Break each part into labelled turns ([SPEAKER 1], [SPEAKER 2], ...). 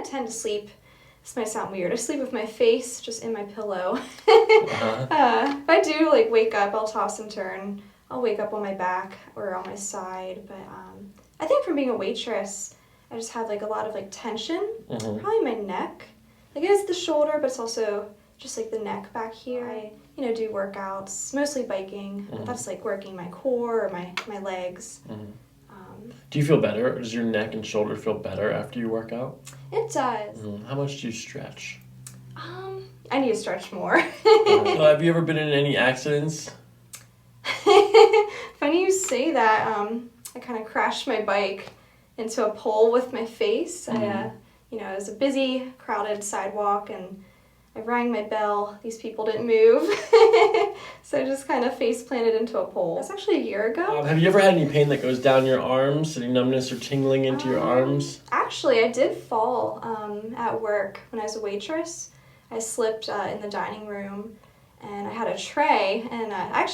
[SPEAKER 1] kind of tend to sleep. This might sound weird. I sleep with my face just in my pillow. If I do like wake up, I'll toss and turn. I'll wake up on my back or on my side. But I think from being a waitress, I just had like a lot of like tension. Probably my neck. Like it is the shoulder, but it's also just like the neck back here. I do workouts, mostly biking. That's like working my core or my legs.
[SPEAKER 2] Do you feel better? Does your neck and shoulder feel better after you work out?
[SPEAKER 1] It does.
[SPEAKER 2] How much do you stretch?
[SPEAKER 1] I need to stretch more.
[SPEAKER 2] Have you ever been in any accidents?
[SPEAKER 1] Funny you say that. I kind of crashed my bike into a pole with my face. It was a busy, crowded sidewalk, and I rang my bell. These people didn't move. So I just kind of face planted into a pole. That's actually a year ago.
[SPEAKER 2] Have you ever had any pain that goes down your arms, any numbness or tingling into your arms?
[SPEAKER 1] Actually, I did fall at work when I was a waitress. I slipped in the dining room, and I had a tray, and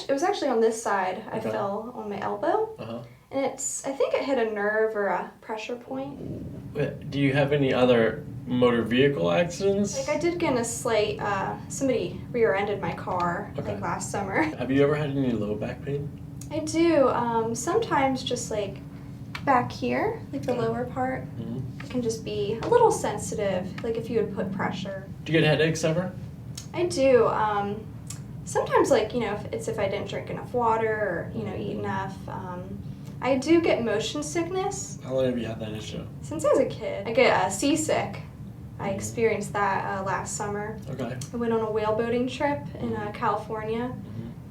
[SPEAKER 1] it was actually on this side. I fell on my elbow, and I think it hit a nerve or a pressure point.
[SPEAKER 2] Do you have any other motor vehicle accidents?
[SPEAKER 1] Like I did get in a slight, somebody rear-ended my car like last summer.
[SPEAKER 2] Have you ever had any low back pain?
[SPEAKER 1] I do. Sometimes just like back here, like the lower part, it can just be a little sensitive, like if you would put pressure.
[SPEAKER 2] Do you get headaches ever?
[SPEAKER 1] I do. Sometimes like, if I didn't drink enough water or, eat enough. I do get motion sickness.
[SPEAKER 2] How long have you had that issue?
[SPEAKER 1] Since I was a kid. I get seasick. I experienced that last summer.
[SPEAKER 2] Okay.
[SPEAKER 1] I went on a whale boating trip in California,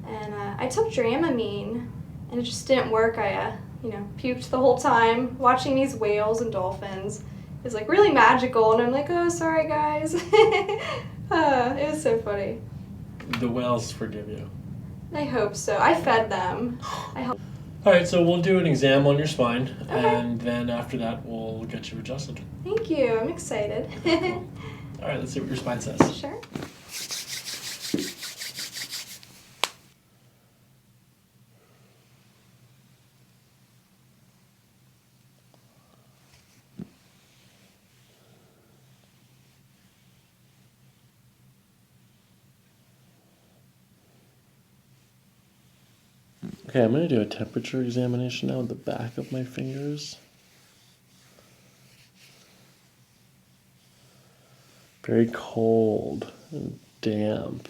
[SPEAKER 1] and I took Dramamine, and it just didn't work. I, puked the whole time watching these whales and dolphins. It was like really magical, and I'm like, oh, sorry guys. It was so funny.
[SPEAKER 2] The whales forgive you.
[SPEAKER 1] I hope so. I fed them.
[SPEAKER 2] All right, so we'll do an exam on your spine, and then after that, we'll get you adjusted.
[SPEAKER 1] Thank you. I'm excited.
[SPEAKER 2] Cool. All right, let's see what your spine says.
[SPEAKER 1] Sure.
[SPEAKER 2] Okay, I'm going to do a temperature examination now with the back of my fingers. Very cold and damp.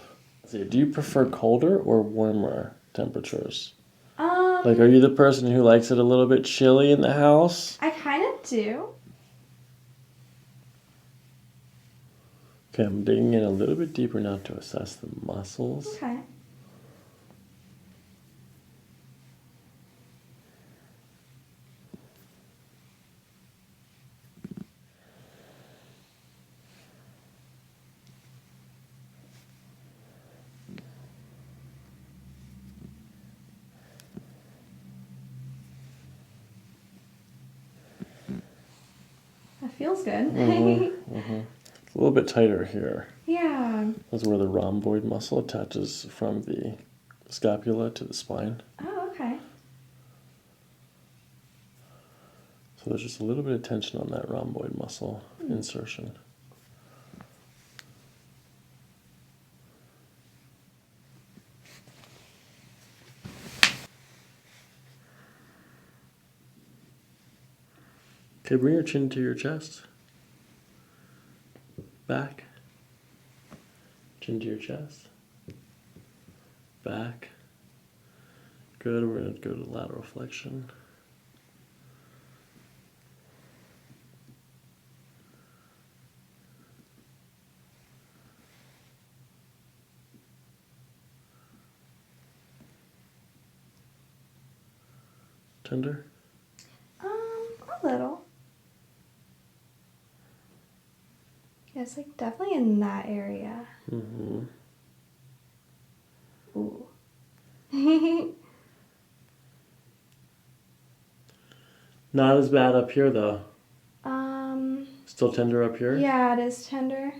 [SPEAKER 2] Do you prefer colder or warmer temperatures? Like, are you the person who likes it a little bit chilly in the house?
[SPEAKER 1] I kind of do.
[SPEAKER 2] Okay, I'm digging in a little bit deeper now to assess the muscles.
[SPEAKER 1] Okay. That feels good.
[SPEAKER 2] It's a little bit tighter here.
[SPEAKER 1] Yeah.
[SPEAKER 2] That's where the rhomboid muscle attaches from the scapula to the spine.
[SPEAKER 1] Oh, okay.
[SPEAKER 2] So there's just a little bit of tension on that rhomboid muscle insertion. Okay, bring your chin to your chest. Back. Chin to your chest. Back. Good, we're going to go to lateral flexion. Tender?
[SPEAKER 1] A little. Yeah, it's like definitely in that area. Ooh.
[SPEAKER 2] Not as bad up here though. Still tender up here?
[SPEAKER 1] Yeah, it is tender.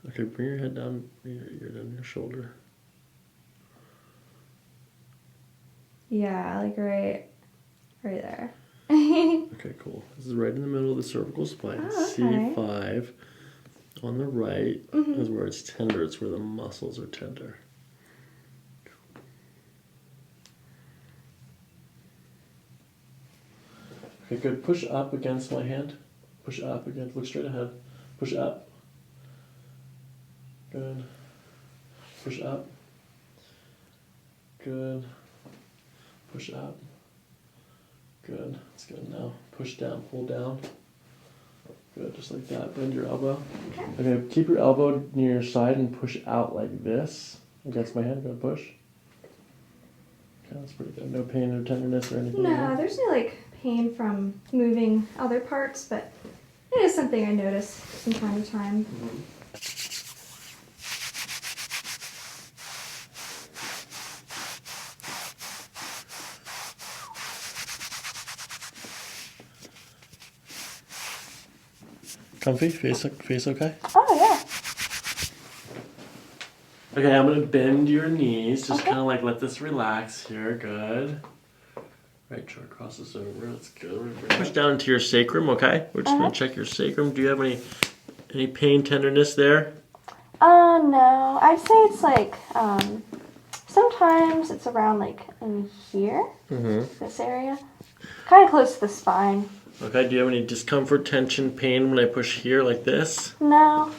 [SPEAKER 2] Okay, bring your head down, your ear down your shoulder.
[SPEAKER 1] Yeah, like right there.
[SPEAKER 2] Okay, cool. This is right in the middle of the cervical spine.
[SPEAKER 1] Oh, okay.
[SPEAKER 2] C5 on the right is where it's tender. It's where the muscles are tender. Okay, good. Push up against my hand. Push up again. Look straight ahead. Push up. Good. Push up. Good. Push up. Good. That's good. Now push down. Pull down. Good. Just like that. Bend your elbow. Okay. Keep your elbow near your side and push out like this against my hand. Go push. Okay, that's pretty good. No pain or tenderness or anything?
[SPEAKER 1] No, there's no like pain from moving other parts, but it is something I notice from time to time.
[SPEAKER 2] Comfy? Face okay?
[SPEAKER 1] Oh yeah.
[SPEAKER 2] Okay, I'm gonna bend your knees. Just kind of like let this relax here. Good. Right jaw crosses over. That's good. We're gonna push down into your sacrum. Okay. We're just gonna check your sacrum. Do you have any pain, tenderness there?
[SPEAKER 1] No. I'd say it's like sometimes it's around like in here, this area, kind of close to the spine.
[SPEAKER 2] Okay. Do you have any discomfort, tension, pain when I push here like this?
[SPEAKER 1] No.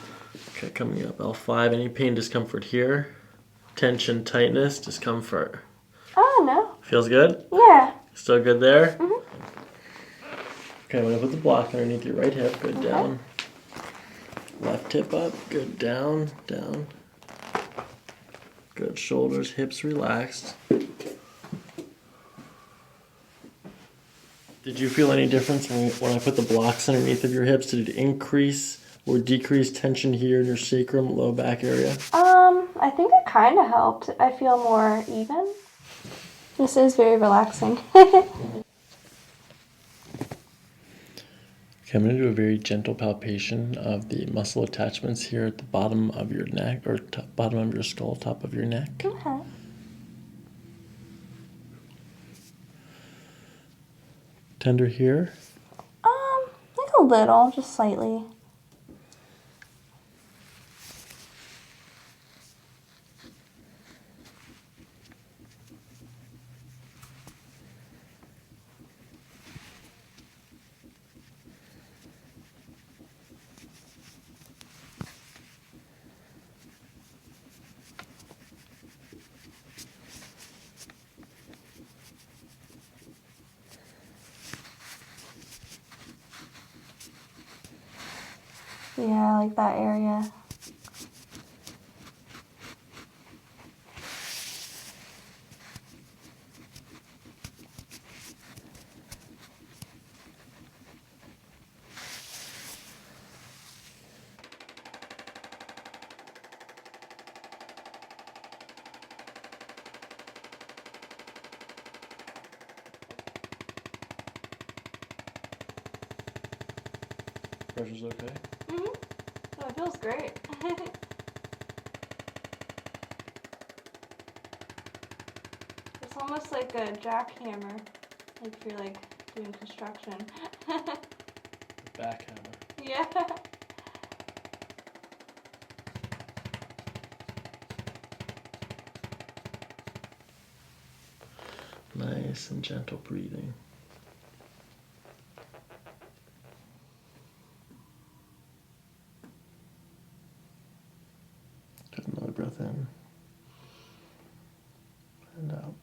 [SPEAKER 2] Okay, coming up L5. Any pain, discomfort here? Tension, tightness, discomfort.
[SPEAKER 1] Oh no.
[SPEAKER 2] Feels good?
[SPEAKER 1] Yeah.
[SPEAKER 2] Still good there? Okay, I'm gonna put the block underneath your right hip. Good, down. Left hip up. Good, down, down. Good, shoulders, hips relaxed. Did you feel any difference when I put the blocks underneath of your hips? Did it increase or decrease tension here in your sacrum, low back area?
[SPEAKER 1] I think it kind of helped. I feel more even. This is very relaxing.
[SPEAKER 2] Okay, I'm going to do a very gentle palpation of the muscle attachments here at the bottom of your neck, or bottom of your skull, top of your neck.
[SPEAKER 1] Okay.
[SPEAKER 2] Tender here?
[SPEAKER 1] Like a little, just slightly. Yeah, like that area.
[SPEAKER 2] Pressure's okay?
[SPEAKER 1] Oh, it feels great. It's almost like a jackhammer, like if you're like doing construction.
[SPEAKER 2] Backhammer.
[SPEAKER 1] Yeah.
[SPEAKER 2] Nice and gentle breathing. Take another breath in and out.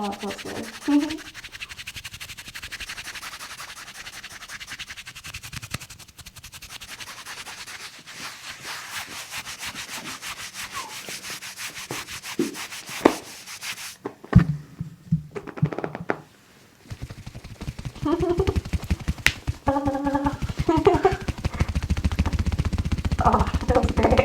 [SPEAKER 1] Oh, that feels good. Oh, that feels great.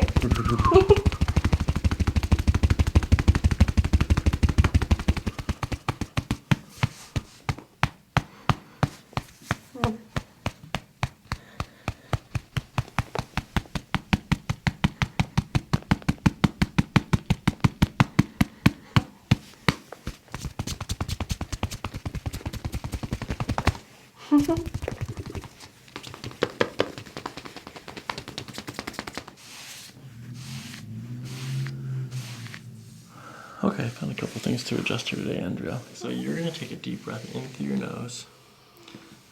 [SPEAKER 2] Okay, I found a couple things to adjust here today, Andrea. So you're going to take a deep breath in through your nose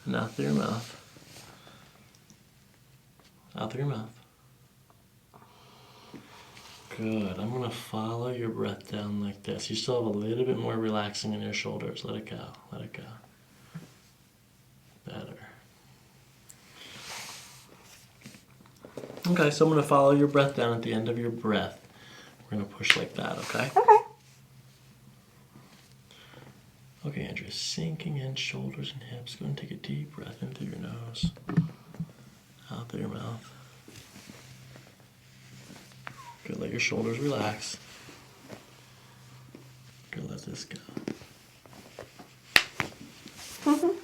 [SPEAKER 2] and out through your mouth. Out through your mouth. Good. I'm going to follow your breath down like this. You still have a little bit more relaxing in your shoulders. Let it go. Let it go. Better. Okay, so I'm going to follow your breath down at the end of your breath. We're going to push like that, okay?
[SPEAKER 1] Okay.
[SPEAKER 2] Okay, Andrea, sinking in shoulders and hips. Go and take a deep breath in through your nose. Out through your mouth. Good, let your shoulders relax. Good, let this go.
[SPEAKER 1] Oh,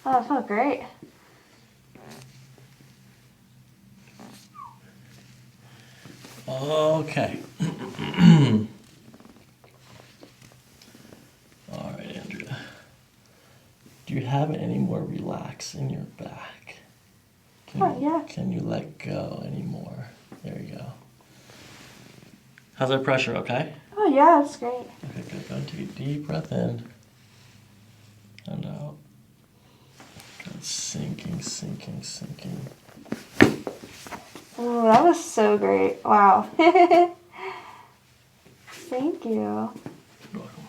[SPEAKER 1] that felt great.
[SPEAKER 2] Okay. All right, Andrea. Do you have any more relax in your back?
[SPEAKER 1] Yeah.
[SPEAKER 2] Can you let go anymore? There you go. How's that pressure, okay?
[SPEAKER 1] Oh, yeah, that's great.
[SPEAKER 2] Okay, good. Go and take a deep breath in. And out. Good. Sinking, sinking, sinking.
[SPEAKER 1] Oh, that was so great. Wow. Thank you.
[SPEAKER 2] You're welcome.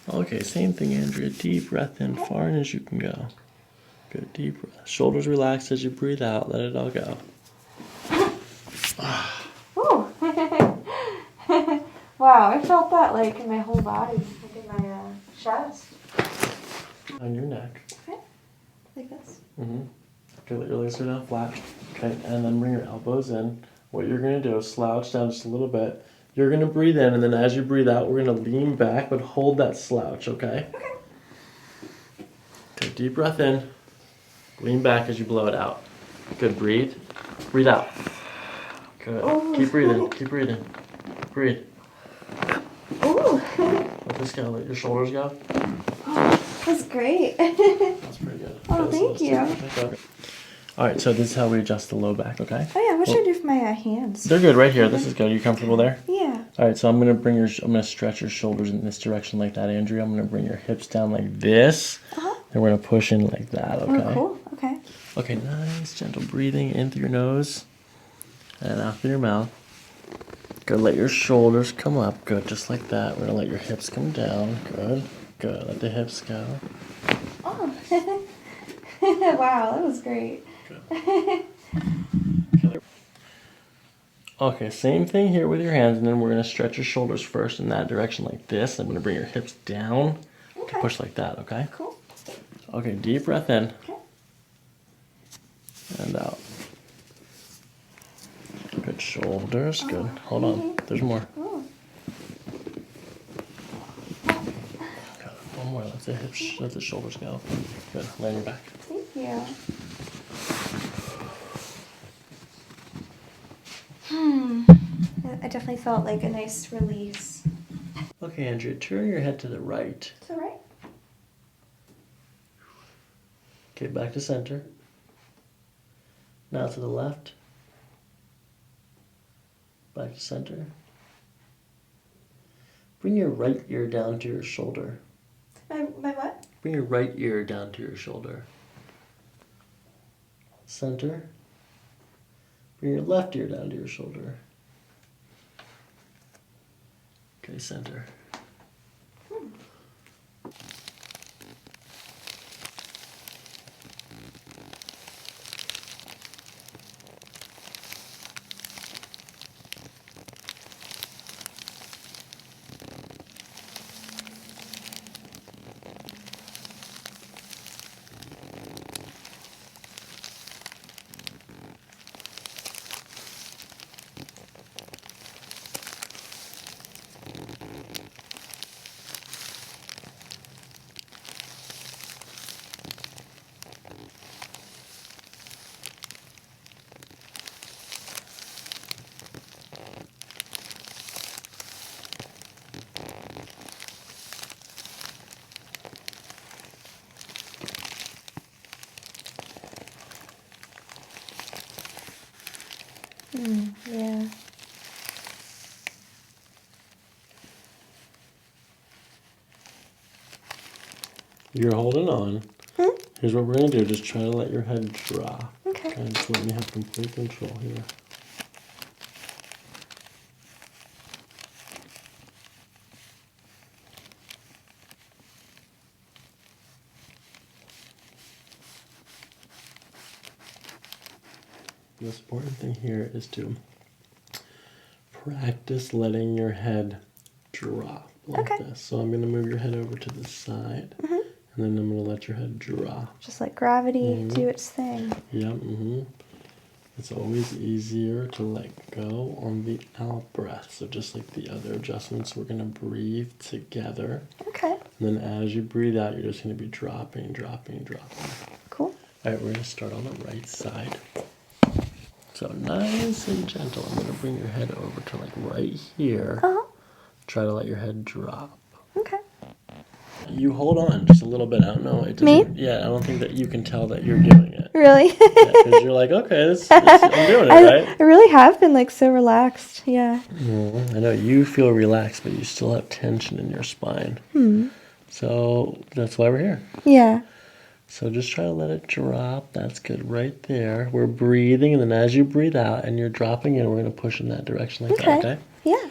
[SPEAKER 2] Okay, same thing, Andrea. Deep breath in, far in as you can go. Good, deep breath. Shoulders relaxed as you breathe out. Let it all go.
[SPEAKER 1] Ooh. Wow, I felt that like in my whole body, like in my chest.
[SPEAKER 2] On your neck.
[SPEAKER 1] Okay. Like this.
[SPEAKER 2] Mm-hmm. Okay, let your legs go down flat. Okay, and then bring your elbows in. What you're going to do is slouch down just a little bit. You're going to breathe in, and then as you breathe out, we're going to lean back, but hold that slouch, okay?
[SPEAKER 1] Okay.
[SPEAKER 2] Okay, deep breath in. Lean back as you blow it out. Good, breathe. Breathe out. Good.
[SPEAKER 1] Ooh.
[SPEAKER 2] Keep breathing, keep breathing. Breathe.
[SPEAKER 1] Ooh.
[SPEAKER 2] Let this go, let your shoulders go.
[SPEAKER 1] Oh, that's great.
[SPEAKER 2] That's pretty good.
[SPEAKER 1] Oh,
[SPEAKER 2] Okay,
[SPEAKER 1] thank you.
[SPEAKER 2] Okay. All right, so this is how we adjust the low back, okay?
[SPEAKER 1] Oh yeah, what should I do for my hands?
[SPEAKER 2] They're good right here. This is good. Are you comfortable there?
[SPEAKER 1] Yeah.
[SPEAKER 2] All right, so I'm gonna stretch your shoulders in this direction like that, Andrea. I'm gonna bring your hips down like this. And we're gonna push in like that, okay?
[SPEAKER 1] Oh, cool. Okay.
[SPEAKER 2] Okay, nice, gentle breathing in through your nose and out through your mouth. Good, let your shoulders come up. Good, just like that. We're gonna let your hips come down. Good, good. Let the hips go.
[SPEAKER 1] Oh. Wow, that was great.
[SPEAKER 2] Good. Okay, same thing here with your hands, and then we're gonna stretch your shoulders first in that direction like this. I'm gonna bring your hips down.
[SPEAKER 1] Okay.
[SPEAKER 2] Push like that, okay?
[SPEAKER 1] Cool.
[SPEAKER 2] Okay, deep breath in.
[SPEAKER 1] Okay.
[SPEAKER 2] And out. Good shoulders, good. Hold on, there's more.
[SPEAKER 1] Oh.
[SPEAKER 2] Good. One more, let the hips, let the shoulders go. Good, lay on your back.
[SPEAKER 1] Thank you. I definitely felt like a nice release.
[SPEAKER 2] Okay, Andrea, turn your head to the right.
[SPEAKER 1] Is that right?
[SPEAKER 2] Okay, back to center. Now to the left. Back to center. Bring your right ear down to your shoulder.
[SPEAKER 1] My what?
[SPEAKER 2] Bring your right ear down to your shoulder. Center. Bring your left ear down to your shoulder. Okay, center.
[SPEAKER 1] Yeah.
[SPEAKER 2] You're holding on. Here's what we're going to do. Just try to let your head drop.
[SPEAKER 1] Okay.
[SPEAKER 2] Just let me have complete control here. The most important thing here is to practice letting your head drop like this. So I'm going to move your head over to the side, and then I'm going to let your head drop.
[SPEAKER 1] Just let gravity do its thing.
[SPEAKER 2] Yep. It's always easier to let go on the out breath. So just like the other adjustments, we're going to breathe together.
[SPEAKER 1] Okay.
[SPEAKER 2] And then as you breathe out, you're just going to be dropping, dropping, dropping.
[SPEAKER 1] Cool.
[SPEAKER 2] All right, we're going to start on the right side. So nice and gentle. I'm going to bring your head over to like right here. Try to let your head drop.
[SPEAKER 1] Okay.
[SPEAKER 2] You hold on just a little bit. I don't know. It doesn't,
[SPEAKER 1] Me?
[SPEAKER 2] Yeah, I don't think that you can tell that you're doing it.
[SPEAKER 1] Really?
[SPEAKER 2] Because you're like, okay, I'm doing it, right?
[SPEAKER 1] I really have been like so relaxed. Yeah.
[SPEAKER 2] I know you feel relaxed, but you still have tension in your spine. So that's why we're here.
[SPEAKER 1] Yeah.
[SPEAKER 2] So just try to let it drop. That's good right there. We're breathing, and then as you breathe out and you're dropping in, we're going to push in that direction like that, okay?
[SPEAKER 1] Yeah.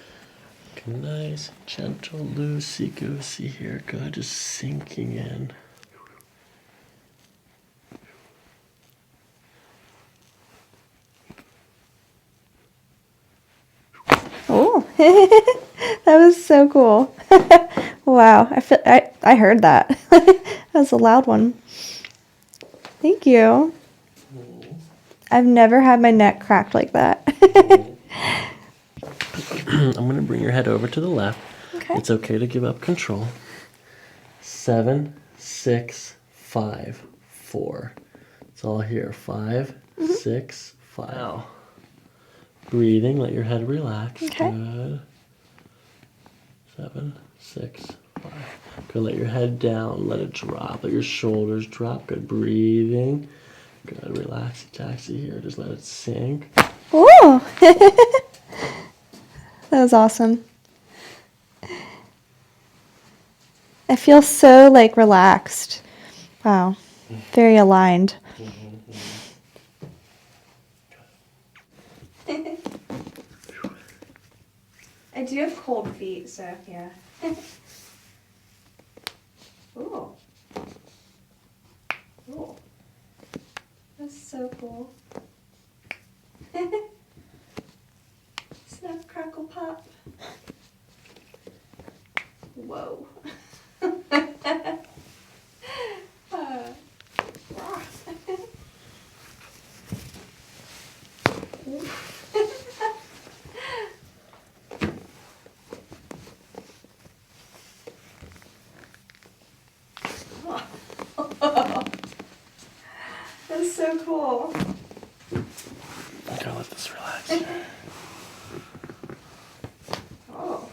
[SPEAKER 2] Okay, nice, gentle, loosey-goosey here. Good, just sinking in.
[SPEAKER 1] Oh, that was so cool. Wow, I heard that. That was a loud one. Thank you. I've never had my neck cracked like that.
[SPEAKER 2] I'm going to bring your head over to the left.
[SPEAKER 1] Okay.
[SPEAKER 2] It's okay to give up control. 7, 6, 5, 4. It's all here. 5, 6, 5. Now, breathing, let your head relax.
[SPEAKER 1] Okay.
[SPEAKER 2] Good. 7, 6, 5. Good. Let your head down. Let it drop. Let your shoulders drop. Good. Breathing. Good. Relaxy taxi here. Just let it sink.
[SPEAKER 1] Oh, that was awesome. I feel so like relaxed. Wow. Very aligned. I do have cold feet, so yeah. Ooh. Ooh. That's so cool. Snap, crackle, pop. Whoa. That's so cool.
[SPEAKER 2] I gotta let this relax.
[SPEAKER 1] Oh.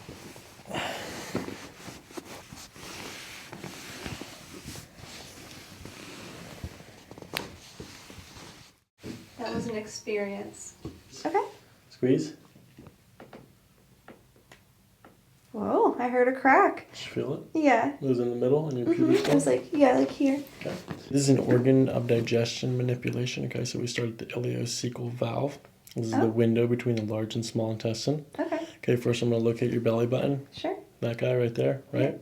[SPEAKER 1] That was an experience. Okay.
[SPEAKER 2] Squeeze.
[SPEAKER 1] Whoa, I heard a crack.
[SPEAKER 2] Did you feel it?
[SPEAKER 1] Yeah.
[SPEAKER 2] It was in the middle and your pubic
[SPEAKER 1] It was like, yeah, like here.
[SPEAKER 2] Okay. This is an organ of digestion manipulation. Okay, so we start at the ileocecal valve. This is the window between the large and small intestine.
[SPEAKER 1] Okay.
[SPEAKER 2] Okay, first I'm going to locate your belly button.
[SPEAKER 1] Sure.
[SPEAKER 2] That guy right there, right? And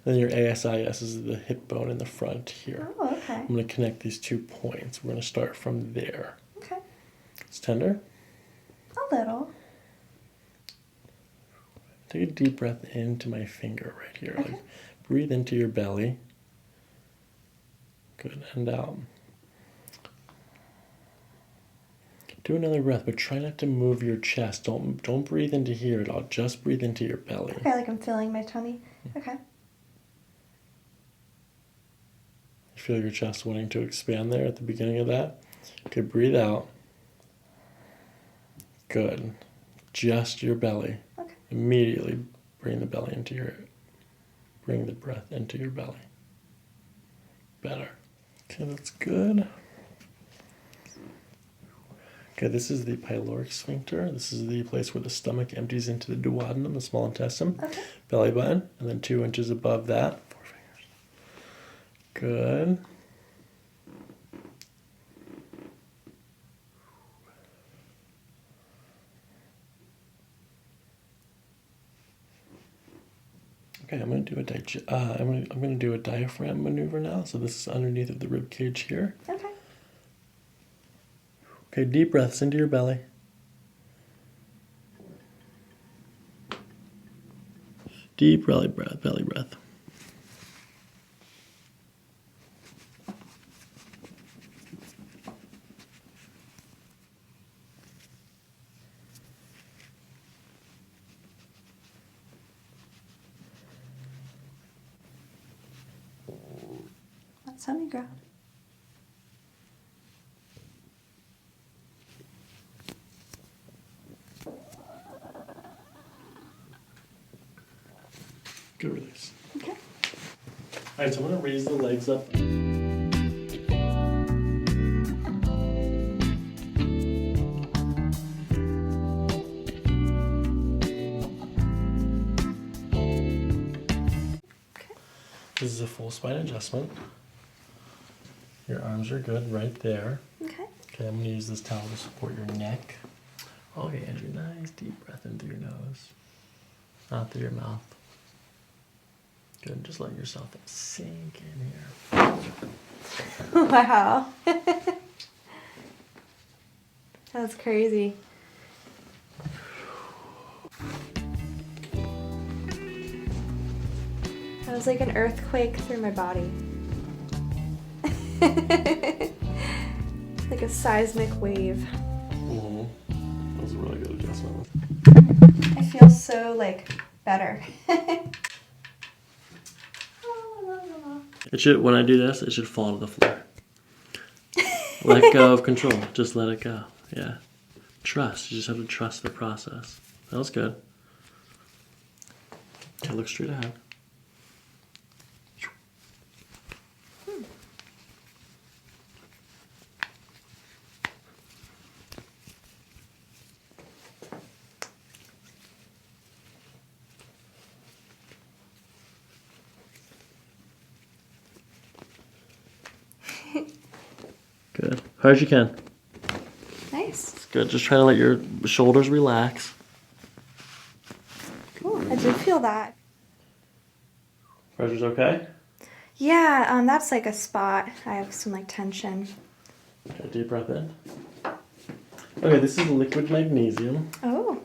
[SPEAKER 2] then your ASIS is the hip bone in the front here.
[SPEAKER 1] Oh, okay.
[SPEAKER 2] I'm going to connect these 2 points. We're going to start from there.
[SPEAKER 1] Okay.
[SPEAKER 2] It's tender?
[SPEAKER 1] A little.
[SPEAKER 2] Take a deep breath into my finger right here.
[SPEAKER 1] Okay.
[SPEAKER 2] Like, breathe into your belly. Good, and out. Do another breath, but try not to move your chest. Don't breathe into here at all. Just breathe into your belly.
[SPEAKER 1] Okay, like I'm filling my tummy. Okay.
[SPEAKER 2] You feel your chest wanting to expand there at the beginning of that? Okay, breathe out. Good. Just your belly.
[SPEAKER 1] Okay.
[SPEAKER 2] Immediately bring the breath into your belly. Better. Okay, that's good. Okay, this is the pyloric sphincter. This is the place where the stomach empties into the duodenum, the small intestine.
[SPEAKER 1] Okay.
[SPEAKER 2] Belly button, and then 2 inches above that. 4 fingers. Good. Okay, I'm going to do a diaphragm maneuver now. So this is underneath of the rib cage here.
[SPEAKER 1] Okay.
[SPEAKER 2] Okay, deep breaths into your belly. Deep belly breath, belly breath.
[SPEAKER 1] That's sunny ground.
[SPEAKER 2] Good release.
[SPEAKER 1] Okay.
[SPEAKER 2] All right, so I'm going to raise the legs up. This is a full spine adjustment. Your arms are good right there.
[SPEAKER 1] Okay.
[SPEAKER 2] Okay, I'm going to use this towel to support your neck. Okay, Andrew, nice deep breath in through your nose, not through your mouth. Good, just let yourself sink in here.
[SPEAKER 1] Wow. That's crazy. That was like an earthquake through my body. Like a seismic wave.
[SPEAKER 2] That was a really good adjustment.
[SPEAKER 1] I feel so like better.
[SPEAKER 2] It should, when I do this, it should fall to the floor. Let go of control. Just let it go. Yeah. Trust. You just have to trust the process. That was good. Okay, look straight ahead. Good. Hard as you can.
[SPEAKER 1] Nice.
[SPEAKER 2] Good. Just try to let your shoulders relax.
[SPEAKER 1] Cool. I do feel that.
[SPEAKER 2] Pressure's okay?
[SPEAKER 1] Yeah, that's like a spot. I have some like tension.
[SPEAKER 2] Okay, deep breath in. Okay, this is liquid magnesium.
[SPEAKER 1] Oh.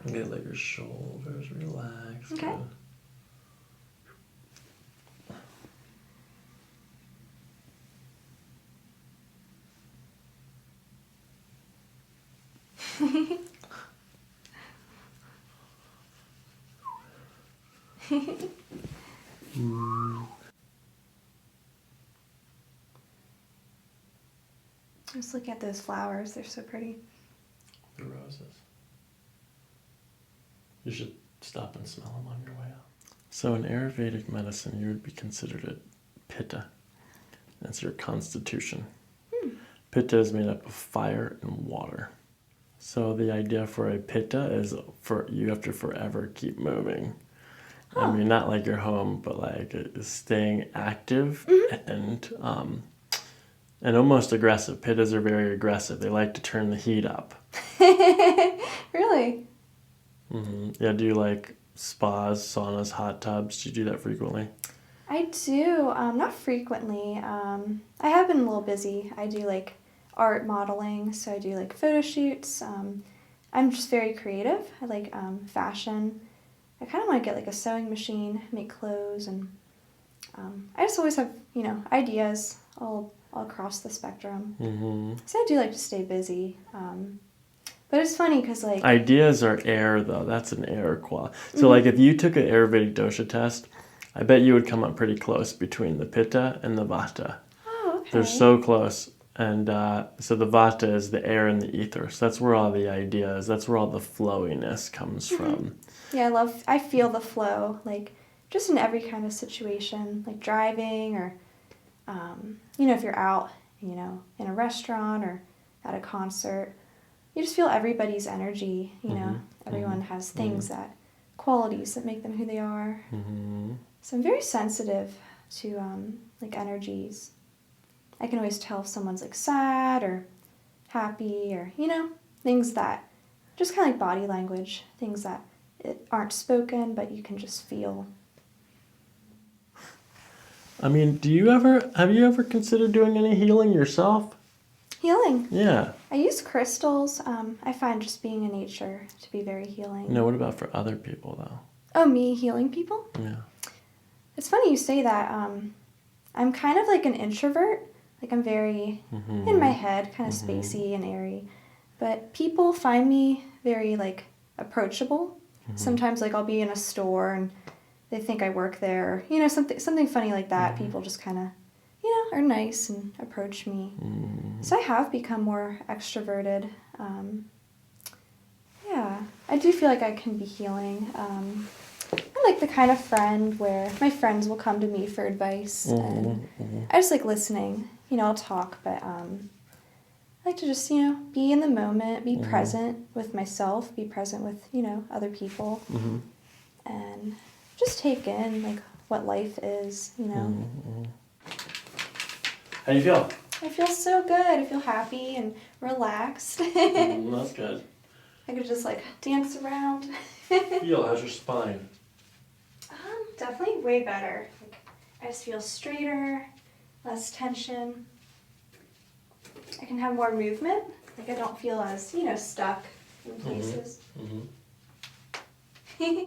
[SPEAKER 2] Okay, let your shoulders relax.
[SPEAKER 1] Okay. Just look at those flowers. They're so pretty.
[SPEAKER 2] The roses. You should stop and smell them on your way out. So in Ayurvedic medicine, you would be considered a pitta. That's your constitution. Pitta is made up of fire and water. So the idea for a pitta is you have to forever keep moving. I mean, not like you're home, but like staying active and almost aggressive. Pittas are very aggressive. They like to turn the heat up.
[SPEAKER 1] Really?
[SPEAKER 2] Yeah, do you like spas, saunas, hot tubs? Do you do that frequently?
[SPEAKER 1] I do, not frequently. I have been a little busy. I do like art modeling, so I do like photo shoots. I'm just very creative. I like fashion. I kind of want to get like a sewing machine, make clothes, and I just always have, ideas all across the spectrum. So I do like to stay busy. But it's funny because like...
[SPEAKER 2] Ideas are air, though. That's an air quality. So like if you took an Ayurvedic dosha test, I bet you would come up pretty close between the pitta and the vata.
[SPEAKER 1] Oh, okay.
[SPEAKER 2] They're so close. And so the vata is the air and the ether. So that's where all the ideas, that's where all the flowiness comes from.
[SPEAKER 1] Yeah, I feel the flow, like just in every kind of situation, like driving or, if you're out, in a restaurant or at a concert, you just feel everybody's energy, everyone has things qualities that make them who they are. So I'm very sensitive to like energies. I can always tell if someone's like sad or happy or, things that just kind of like body language, things that aren't spoken, but you can just feel.
[SPEAKER 2] I mean, have you ever considered doing any healing yourself?
[SPEAKER 1] Healing?
[SPEAKER 2] Yeah.
[SPEAKER 1] I use crystals. I find just being in nature to be very healing.
[SPEAKER 2] No, what about for other people, though?
[SPEAKER 1] Oh, me healing people?
[SPEAKER 2] Yeah.
[SPEAKER 1] It's funny you say that. I'm kind of like an introvert. Like I'm very in my head, kind of spacey and airy. But people find me very like approachable. Sometimes like I'll be in a store and they think I work there. Something funny like that. People just kind of, are nice and approach me. So I have become more extroverted. Yeah, I do feel like I can be healing. I'm like the kind of friend where my friends will come to me for advice, and I just like listening. I'll talk, but I like to just, be in the moment, be present with myself, be present with, other people, and just take in, like, what life is,
[SPEAKER 2] How do you feel?
[SPEAKER 1] I feel so good. I feel happy and relaxed.
[SPEAKER 2] That's good.
[SPEAKER 1] I could just, like, dance around.
[SPEAKER 2] Feel, how's your spine?
[SPEAKER 1] Definitely way better. Like, I just feel straighter, less tension. I can have more movement. Like I don't feel as, stuck in places.